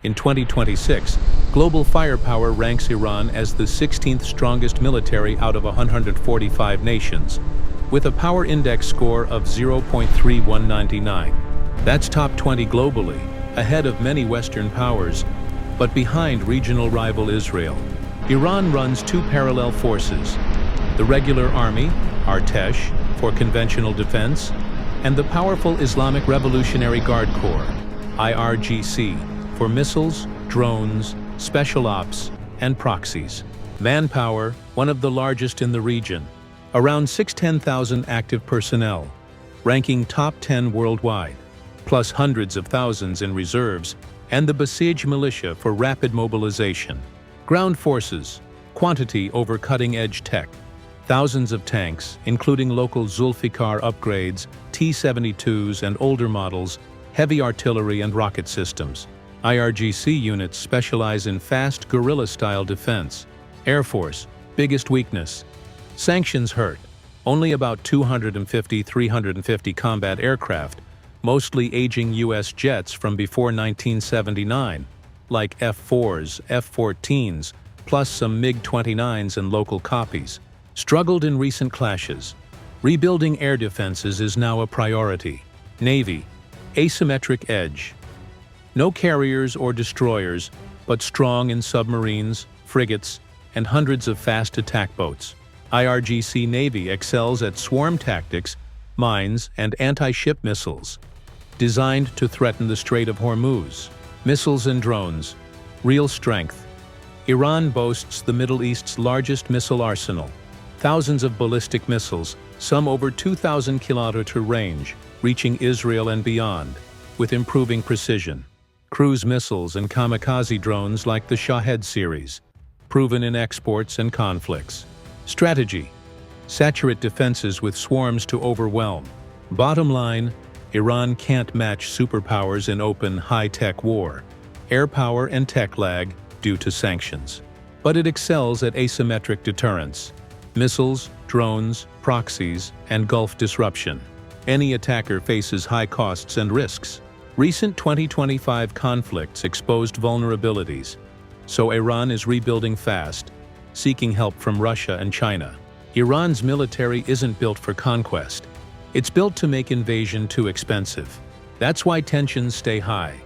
In 2026, global firepower ranks Iran as the 16th strongest military out of 145 nations, with a PwrIndx score of 0.3199. That's top 20 globally, ahead of many Western powers, but behind regional rival Israel. Iran runs two parallel forces: the regular army, Artesh, for conventional defense, and the powerful Islamic Revolutionary Guard Corps, IRGC, for missiles, drones, special ops, and proxies. Manpower, one of the largest in the region, around 610,000 active personnel, ranking top 10 worldwide, plus hundreds of thousands in reserves, and the Basij militia for rapid mobilization. Ground forces, quantity over cutting-edge tech, thousands of tanks, including local Zulfikar upgrades, T-72s and older models, heavy artillery and rocket systems. IRGC units specialize in fast, guerrilla-style defense. Air Force, biggest weakness. Sanctions hurt. Only about 250-350 combat aircraft, mostly aging U.S. jets from before 1979, like F-4s, F-14s, plus some MiG-29s and local copies. Struggled in recent clashes. Rebuilding air defenses is now a priority. Navy, asymmetric edge. No carriers or destroyers, but strong in submarines, frigates, and hundreds of fast attack boats. IRGC Navy excels at swarm tactics, mines, and anti-ship missiles, designed to threaten the Strait of Hormuz. Missiles and drones, real strength. Iran boasts the Middle East's largest missile arsenal. Thousands of ballistic missiles, some over 2,000 kilometer range, reaching Israel and beyond, with improving precision. Cruise missiles and kamikaze drones like the Shahed series, proven in exports and conflicts. Strategy: saturate defenses with swarms to overwhelm. Bottom line, Iran can't match superpowers in open, high-tech war, air power and tech lag due to sanctions. But it excels at asymmetric deterrence: missiles, drones, proxies, and Gulf disruption. Any attacker faces high costs and risks. Recent 2025 conflicts exposed vulnerabilities, so Iran is rebuilding fast, seeking help from Russia and China. Iran's military isn't built for conquest. It's built to make invasion too expensive. That's why tensions stay high.